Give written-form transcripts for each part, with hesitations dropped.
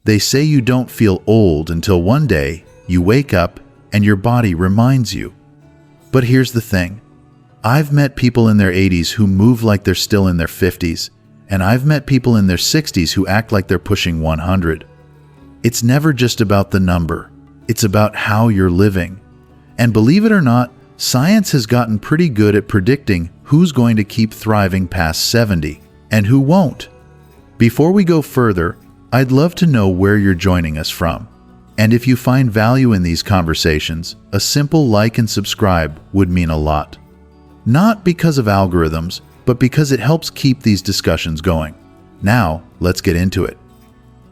They say you don't feel old until one day you wake up and your body reminds you. But here's the thing. I've met people in their 80s who move like they're still in their 50s, and I've met people in their 60s who act like they're pushing 100. It's never just about the number. It's about how you're living. And believe it or not, science has gotten pretty good at predicting who's going to keep thriving past 70 and who won't. Before we go further, I'd love to know where you're joining us from. And if you find value in these conversations, a simple like and subscribe would mean a lot. Not because of algorithms, but because it helps keep these discussions going. Now, let's get into it.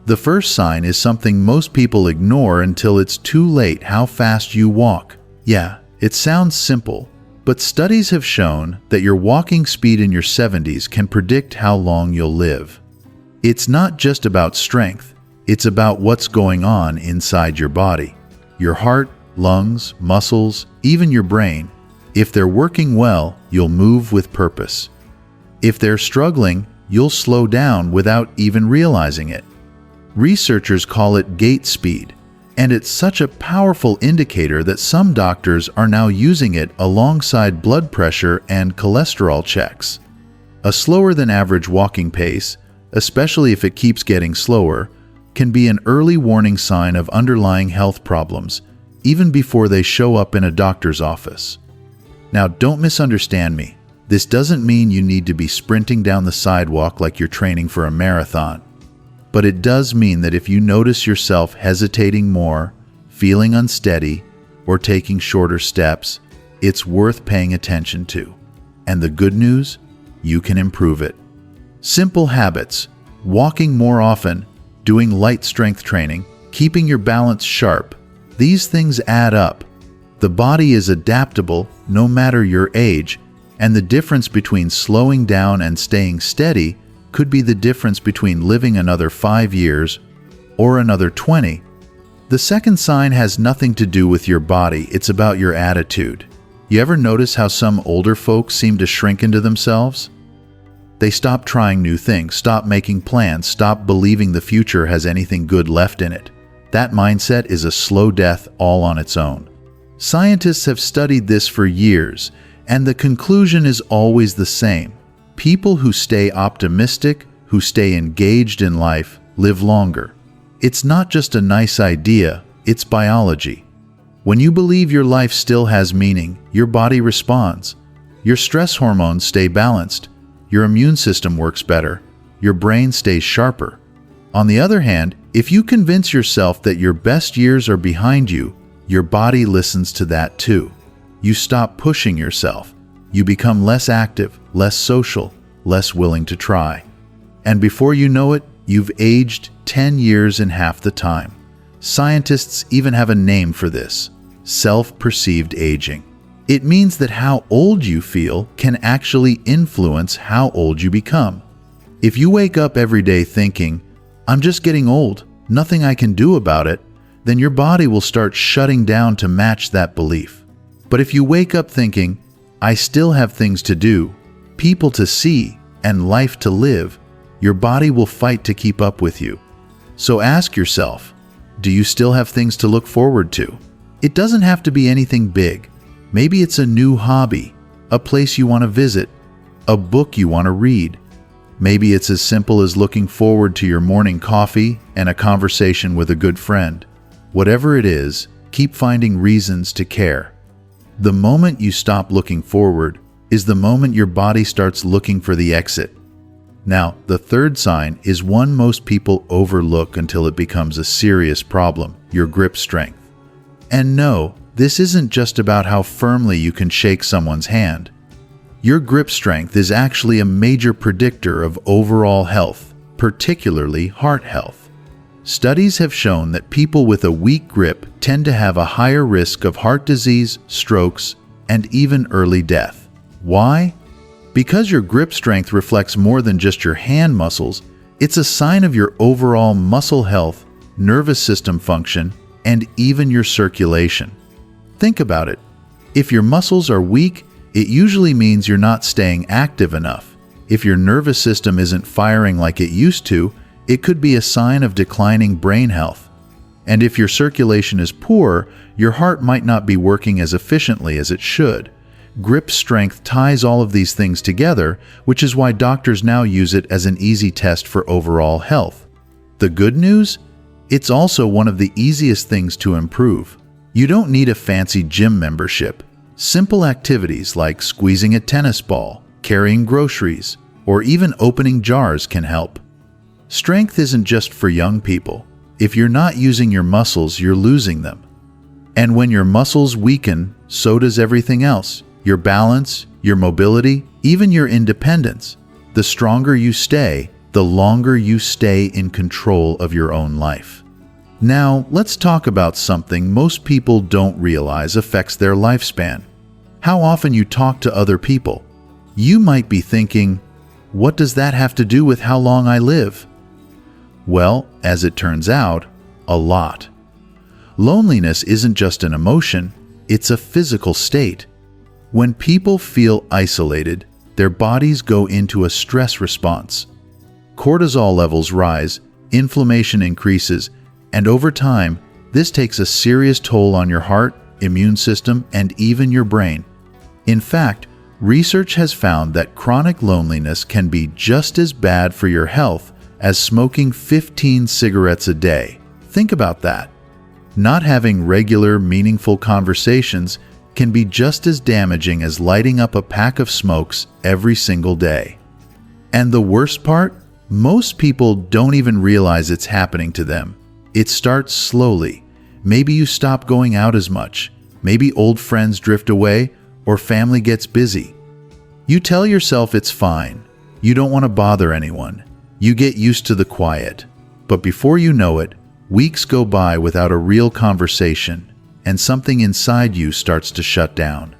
The first sign is something most people ignore until it's too late: how fast you walk. Yeah, it sounds simple, but studies have shown that your walking speed in your 70s can predict how long you'll live. It's not just about strength, it's about what's going on inside your body. Your heart, lungs, muscles, even your brain. If they're working well, you'll move with purpose. If they're struggling, you'll slow down without even realizing it. Researchers call it gait speed, and it's such a powerful indicator that some doctors are now using it alongside blood pressure and cholesterol checks. A slower than average walking pace, especially if it keeps getting slower, can be an early warning sign of underlying health problems, even before they show up in a doctor's office. Now, don't misunderstand me. This doesn't mean you need to be sprinting down the sidewalk like you're training for a marathon. But it does mean that if you notice yourself hesitating more, feeling unsteady, or taking shorter steps, it's worth paying attention to. And the good news? You can improve it. Simple habits: walking more often, doing light strength training, keeping your balance sharp. These things add up. The body is adaptable no matter your age, and the difference between slowing down and staying steady could be the difference between living another 5 years or another 20. The second sign has nothing to do with your body, it's about your attitude. You ever notice how some older folks seem to shrink into themselves? They stop trying new things, stop making plans, stop believing the future has anything good left in it. That mindset is a slow death all on its own. Scientists have studied this for years, and the conclusion is always the same. People who stay optimistic, who stay engaged in life, live longer. It's not just a nice idea, it's biology. When you believe your life still has meaning, your body responds. Your stress hormones stay balanced. Your immune system works better. Your brain stays sharper. On the other hand, if you convince yourself that your best years are behind you, your body listens to that too. You stop pushing yourself. You become less active, less social, less willing to try. And before you know it, you've aged 10 years in half the time. Scientists even have a name for this: self-perceived aging. It means that how old you feel can actually influence how old you become. If you wake up every day thinking, "I'm just getting old, nothing I can do about it," then your body will start shutting down to match that belief. But if you wake up thinking, "I still have things to do, people to see, and life to live," your body will fight to keep up with you. So ask yourself, do you still have things to look forward to? It doesn't have to be anything big. Maybe it's a new hobby, a place you want to visit, a book you want to read. Maybe it's as simple as looking forward to your morning coffee and a conversation with a good friend. Whatever it is, keep finding reasons to care. The moment you stop looking forward is the moment your body starts looking for the exit. Now, the third sign is one most people overlook until it becomes a serious problem: your grip strength. And no, this isn't just about how firmly you can shake someone's hand. Your grip strength is actually a major predictor of overall health, particularly heart health. Studies have shown that people with a weak grip tend to have a higher risk of heart disease, strokes, and even early death. Why? Because your grip strength reflects more than just your hand muscles, it's a sign of your overall muscle health, nervous system function, and even your circulation. Think about it. If your muscles are weak, it usually means you're not staying active enough. If your nervous system isn't firing like it used to, It could be a sign of declining brain health. And if your circulation is poor, your heart might not be working as efficiently as it should. Grip strength ties all of these things together, which is why doctors now use it as an easy test for overall health. The good news? It's also one of the easiest things to improve. You don't need a fancy gym membership. Simple activities like squeezing a tennis ball, carrying groceries, or even opening jars can help. Strength isn't just for young people. If you're not using your muscles, you're losing them. And when your muscles weaken, so does everything else. Your balance, your mobility, even your independence. The stronger you stay, the longer you stay in control of your own life. Now, let's talk about something most people don't realize affects their lifespan. How often you talk to other people. You might be thinking, what does that have to do with how long I live? Well, as it turns out, a lot. Loneliness isn't just an emotion, it's a physical state. When people feel isolated, their bodies go into a stress response. Cortisol levels rise, inflammation increases, and over time, this takes a serious toll on your heart, immune system, and even your brain. In fact, research has found that chronic loneliness can be just as bad for your health as smoking 15 cigarettes a day. Think about that. Not having regular, meaningful conversations can be just as damaging as lighting up a pack of smokes every single day. And the worst part? Most people don't even realize it's happening to them. It starts slowly. Maybe you stop going out as much. Maybe old friends drift away, or family gets busy. You tell yourself it's fine. You don't want to bother anyone. You get used to the quiet. But before you know it, weeks go by without a real conversation, and something inside you starts to shut down.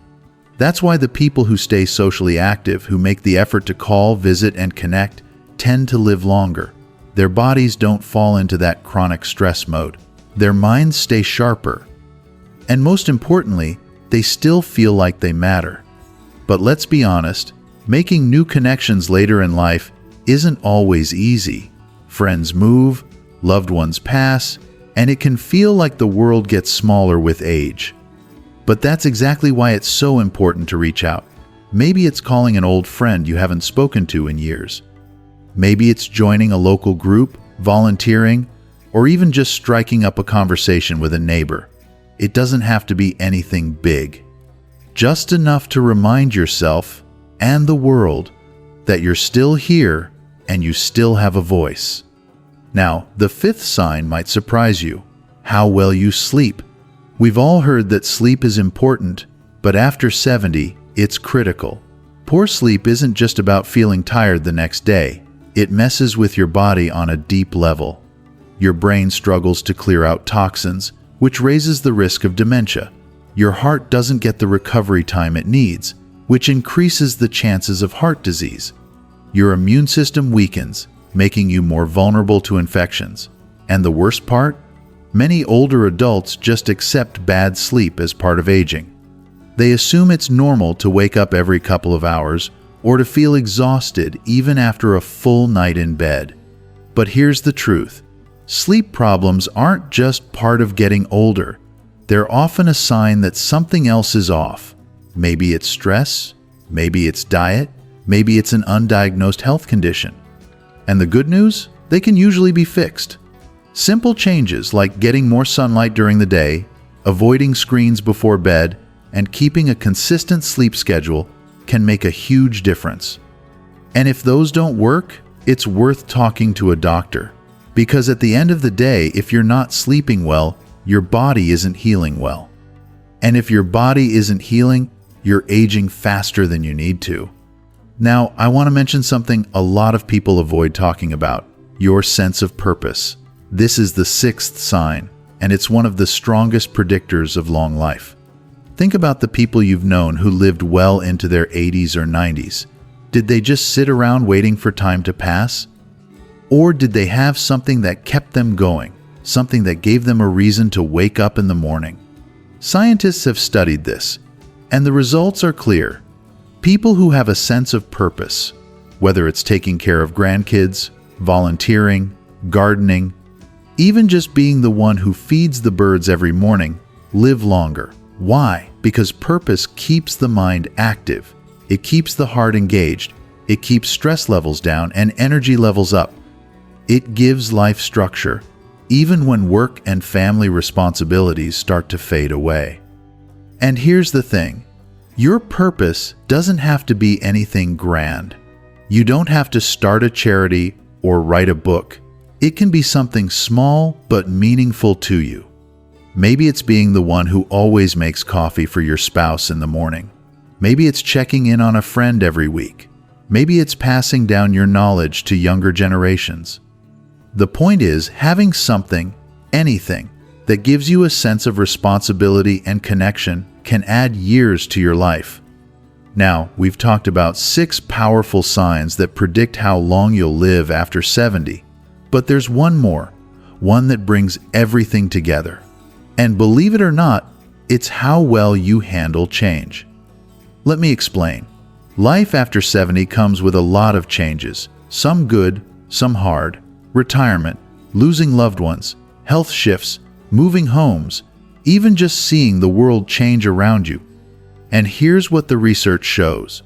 That's why the people who stay socially active, who make the effort to call, visit, and connect, tend to live longer. Their bodies don't fall into that chronic stress mode. Their minds stay sharper. And most importantly, they still feel like they matter. But let's be honest, making new connections later in life isn't always easy. Friends move, loved ones pass, and it can feel like the world gets smaller with age. But that's exactly why it's so important to reach out. Maybe it's calling an old friend you haven't spoken to in years. Maybe it's joining a local group, volunteering, or even just striking up a conversation with a neighbor. It doesn't have to be anything big. Just enough to remind yourself and the world that you're still here and you still have a voice. Now, the fifth sign might surprise you: how well you sleep. We've all heard that sleep is important, but after 70, it's critical. Poor sleep isn't just about feeling tired the next day. It messes with your body on a deep level. Your brain struggles to clear out toxins, which raises the risk of dementia. Your heart doesn't get the recovery time it needs, which increases the chances of heart disease. Your immune system weakens, making you more vulnerable to infections. And the worst part? Many older adults just accept bad sleep as part of aging. They assume it's normal to wake up every couple of hours or to feel exhausted even after a full night in bed. But here's the truth. Sleep problems aren't just part of getting older. They're often a sign that something else is off. Maybe it's stress, maybe it's diet, maybe it's an undiagnosed health condition. And the good news? They can usually be fixed. Simple changes like getting more sunlight during the day, avoiding screens before bed, and keeping a consistent sleep schedule can make a huge difference. And if those don't work, it's worth talking to a doctor. Because at the end of the day, if you're not sleeping well, your body isn't healing well. And if your body isn't healing, you're aging faster than you need to. Now, I want to mention something a lot of people avoid talking about: your sense of purpose. This is the sixth sign, and it's one of the strongest predictors of long life. Think about the people you've known who lived well into their 80s or 90s. Did they just sit around waiting for time to pass? Or did they have something that kept them going, something that gave them a reason to wake up in the morning? Scientists have studied this, and the results are clear. People who have a sense of purpose, whether it's taking care of grandkids, volunteering, gardening, even just being the one who feeds the birds every morning, live longer. Why? Because purpose keeps the mind active. It keeps the heart engaged. It keeps stress levels down and energy levels up. It gives life structure, even when work and family responsibilities start to fade away. And here's the thing. Your purpose doesn't have to be anything grand. You don't have to start a charity or write a book. It can be something small but meaningful to you. Maybe it's being the one who always makes coffee for your spouse in the morning. Maybe it's checking in on a friend every week. Maybe it's passing down your knowledge to younger generations. The point is, having something, anything, that gives you a sense of responsibility and connection can add years to your life. Now, we've talked about 6 powerful signs that predict how long you'll live after 70. But there's one more, one that brings everything together. And believe it or not, it's how well you handle change. Let me explain. Life after 70 comes with a lot of changes, some good, some hard. Retirement, losing loved ones, health shifts, moving homes, even just seeing the world change around you. And here's what the research shows.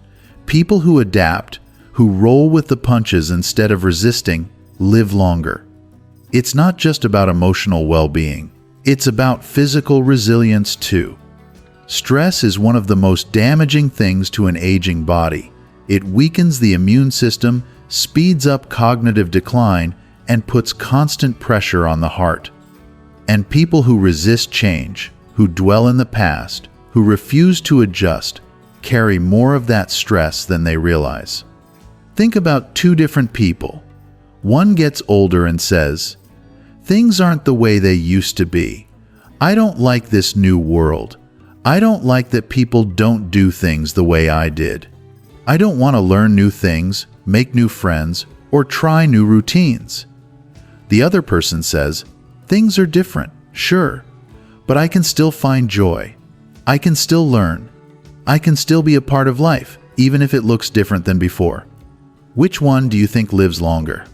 People who adapt, who roll with the punches instead of resisting, live longer. It's not just about emotional well-being. It's about physical resilience too. Stress is one of the most damaging things to an aging body. It weakens the immune system, speeds up cognitive decline, and puts constant pressure on the heart. And people who resist change, who dwell in the past, who refuse to adjust, carry more of that stress than they realize. Think about 2 different people. One gets older and says, "Things aren't the way they used to be. I don't like this new world. I don't like that people don't do things the way I did. I don't want to learn new things, make new friends, or try new routines." The other person says, "Things are different, sure, but I can still find joy. I can still learn. I can still be a part of life, even if it looks different than before." Which one do you think lives longer?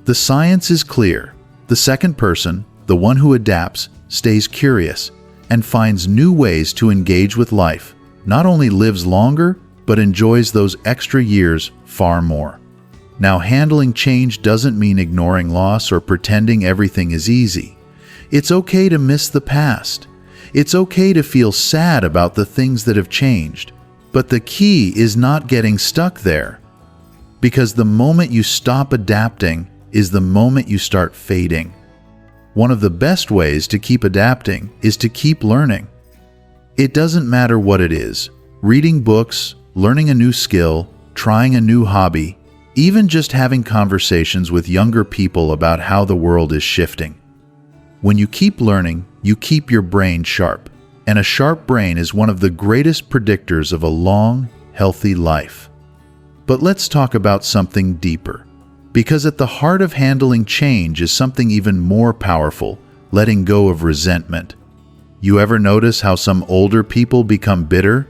The science is clear. The second person, the one who adapts, stays curious, and finds new ways to engage with life, not only lives longer, but enjoys those extra years far more. Now, handling change doesn't mean ignoring loss or pretending everything is easy. It's okay to miss the past. It's okay to feel sad about the things that have changed. But the key is not getting stuck there. Because the moment you stop adapting is the moment you start fading. One of the best ways to keep adapting is to keep learning. It doesn't matter what it is. Reading books, learning a new skill, trying a new hobby, even just having conversations with younger people about how the world is shifting. When you keep learning, you keep your brain sharp. And a sharp brain is one of the greatest predictors of a long, healthy life. But let's talk about something deeper. Because at the heart of handling change is something even more powerful, letting go of resentment. You ever notice how some older people become bitter?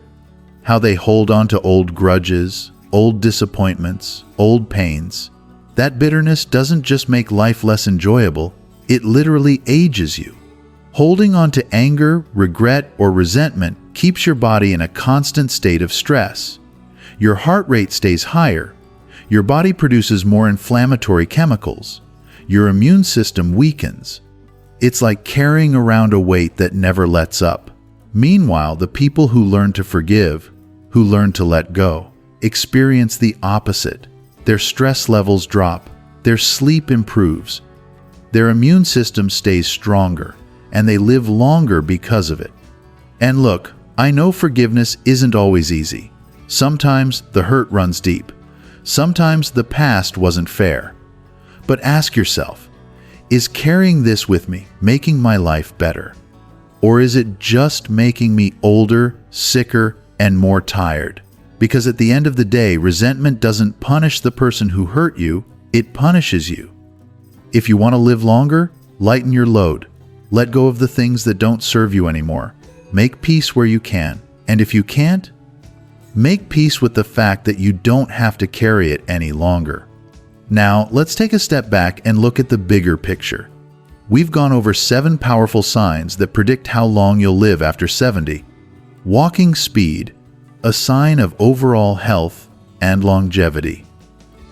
How they hold on to old grudges, old disappointments, old pains. That bitterness doesn't just make life less enjoyable, it literally ages you. Holding on to anger, regret, or resentment keeps your body in a constant state of stress. Your heart rate stays higher. Your body produces more inflammatory chemicals. Your immune system weakens. It's like carrying around a weight that never lets up. Meanwhile, the people who learn to forgive, who learn to let go, experience the opposite. Their stress levels drop, their sleep improves, their immune system stays stronger, and they live longer because of it. And look, I know forgiveness isn't always easy. Sometimes the hurt runs deep. Sometimes the past wasn't fair. But ask yourself, is carrying this with me making my life better? Or is it just making me older, sicker, and more tired? Because at the end of the day, resentment doesn't punish the person who hurt you, it punishes you. If you want to live longer, lighten your load. Let go of the things that don't serve you anymore. Make peace where you can. And if you can't, make peace with the fact that you don't have to carry it any longer. Now, let's take a step back and look at the bigger picture. We've gone over 7 powerful signs that predict how long you'll live after 70. Walking speed, a sign of overall health and longevity.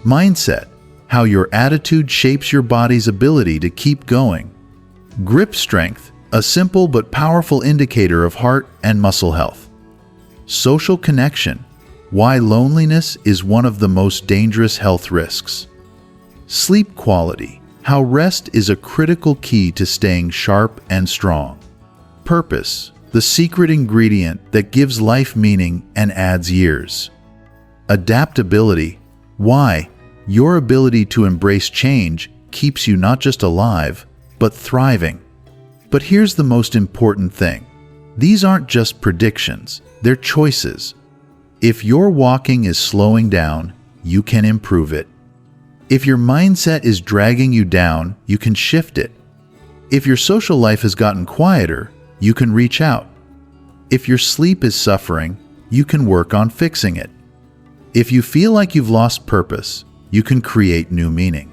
Mindset, how your attitude shapes your body's ability to keep going. Grip strength, a simple but powerful indicator of heart and muscle health. Social connection, why loneliness is one of the most dangerous health risks. Sleep quality, how rest is a critical key to staying sharp and strong. Purpose, the secret ingredient that gives life meaning and adds years. Adaptability, why your ability to embrace change keeps you not just alive, but thriving. But here's the most important thing. These aren't just predictions, they're choices. If your walking is slowing down, you can improve it. If your mindset is dragging you down, you can shift it. If your social life has gotten quieter, you can reach out. If your sleep is suffering, you can work on fixing it. If you feel like you've lost purpose, you can create new meaning.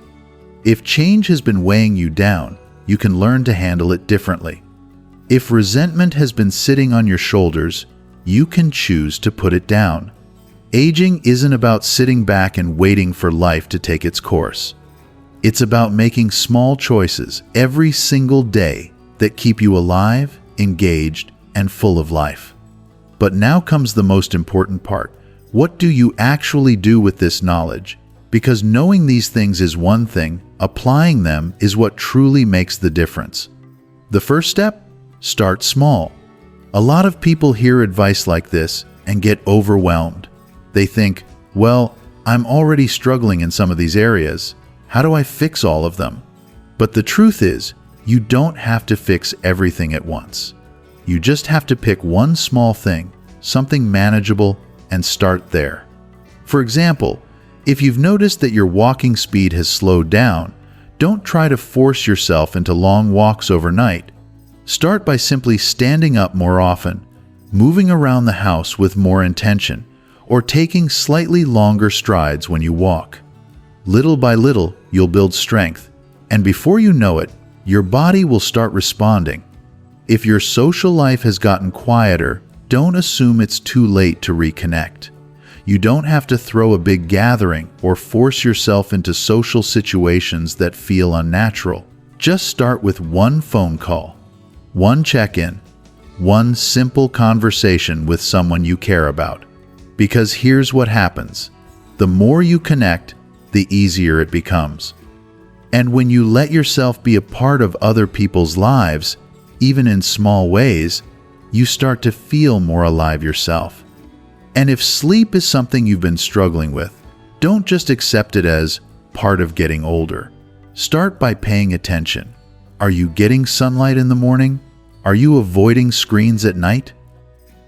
If change has been weighing you down, you can learn to handle it differently. If resentment has been sitting on your shoulders, you can choose to put it down. Aging isn't about sitting back and waiting for life to take its course. It's about making small choices every single day that keep you alive, engaged, and full of life. But now comes the most important part. What do you actually do with this knowledge? Because knowing these things is one thing, applying them is what truly makes the difference. The first step? Start small. A lot of people hear advice like this and get overwhelmed. They think, well, I'm already struggling in some of these areas. How do I fix all of them? But the truth is, you don't have to fix everything at once. You just have to pick one small thing, something manageable, and start there. For example, if you've noticed that your walking speed has slowed down, don't try to force yourself into long walks overnight. Start by simply standing up more often, moving around the house with more intention, or taking slightly longer strides when you walk. Little by little, you'll build strength, and before you know it, your body will start responding. If your social life has gotten quieter, don't assume it's too late to reconnect. You don't have to throw a big gathering or force yourself into social situations that feel unnatural. Just start with one phone call, one check-in, one simple conversation with someone you care about. Because here's what happens. The more you connect, the easier it becomes. And when you let yourself be a part of other people's lives, even in small ways, you start to feel more alive yourself. And if sleep is something you've been struggling with, don't just accept it as part of getting older. Start by paying attention. Are you getting sunlight in the morning? Are you avoiding screens at night?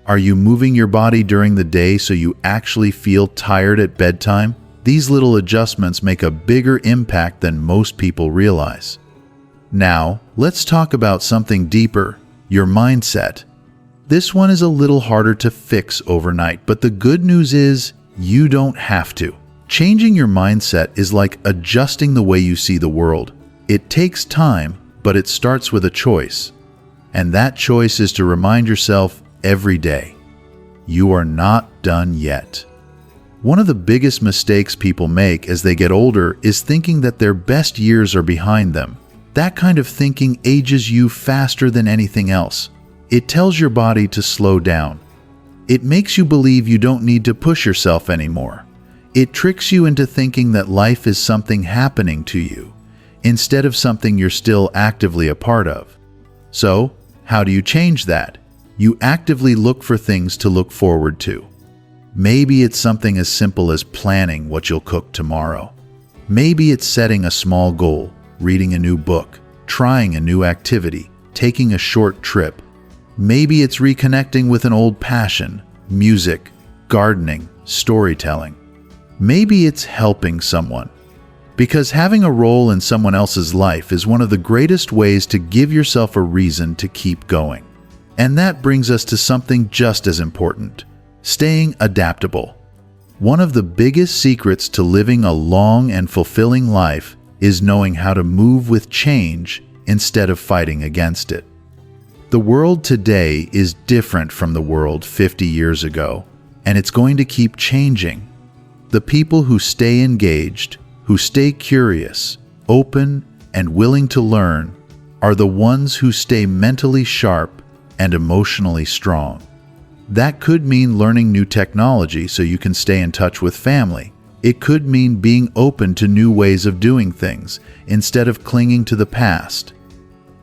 Are you moving your body during the day so you actually feel tired at bedtime? These little adjustments make a bigger impact than most people realize. Now, let's talk about something deeper, your mindset. This one is a little harder to fix overnight, but the good news is you don't have to. Changing your mindset is like adjusting the way you see the world. It takes time, but it starts with a choice. And that choice is to remind yourself every day, you are not done yet. One of the biggest mistakes people make as they get older is thinking that their best years are behind them. That kind of thinking ages you faster than anything else. It tells your body to slow down. It makes you believe you don't need to push yourself anymore. It tricks you into thinking that life is something happening to you, instead of something you're still actively a part of. So, how do you change that? You actively look for things to look forward to. Maybe it's something as simple as planning what you'll cook tomorrow. Maybe it's setting a small goal, reading a new book, trying a new activity, taking a short trip. Maybe it's reconnecting with an old passion, music, gardening, storytelling. Maybe it's helping someone. Because having a role in someone else's life is one of the greatest ways to give yourself a reason to keep going. And that brings us to something just as important, staying adaptable. One of the biggest secrets to living a long and fulfilling life is knowing how to move with change instead of fighting against it. The world today is different from the world 50 years ago, and it's going to keep changing. The people who stay engaged, who stay curious, open, and willing to learn are the ones who stay mentally sharp and emotionally strong. That could mean learning new technology so you can stay in touch with family. It could mean being open to new ways of doing things instead of clinging to the past.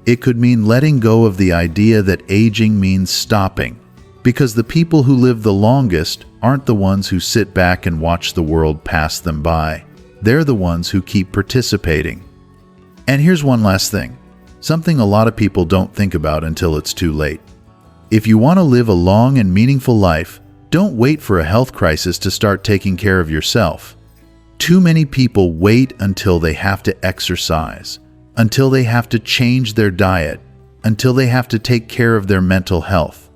It could mean letting go of the idea that aging means stopping, because the people who live the longest aren't the ones who sit back and watch the world pass them by. They're the ones who keep participating. And here's one last thing, something a lot of people don't think about until it's too late. If you want to live a long and meaningful life, don't wait for a health crisis to start taking care of yourself. Too many people wait until they have to exercise, until they have to change their diet, until they have to take care of their mental health.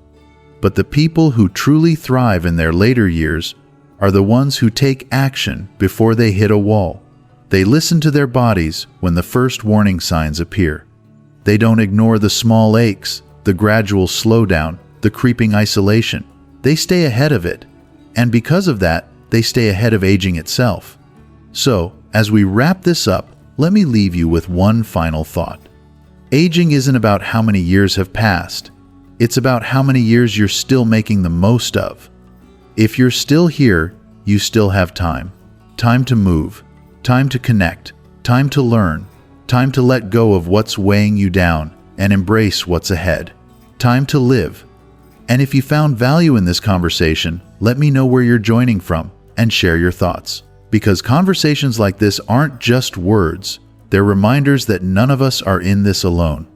But the people who truly thrive in their later years are the ones who take action before they hit a wall. They listen to their bodies when the first warning signs appear. They don't ignore the small aches, the gradual slowdown, the creeping isolation. They stay ahead of it, and because of that, they stay ahead of aging itself. So, as we wrap this up, let me leave you with one final thought. Aging isn't about how many years have passed. It's about how many years you're still making the most of. If you're still here, you still have time. Time to move, time to connect, time to learn, time to let go of what's weighing you down and embrace what's ahead. Time to live. And if you found value in this conversation, let me know where you're joining from and share your thoughts. Because conversations like this aren't just words, they're reminders that none of us are in this alone.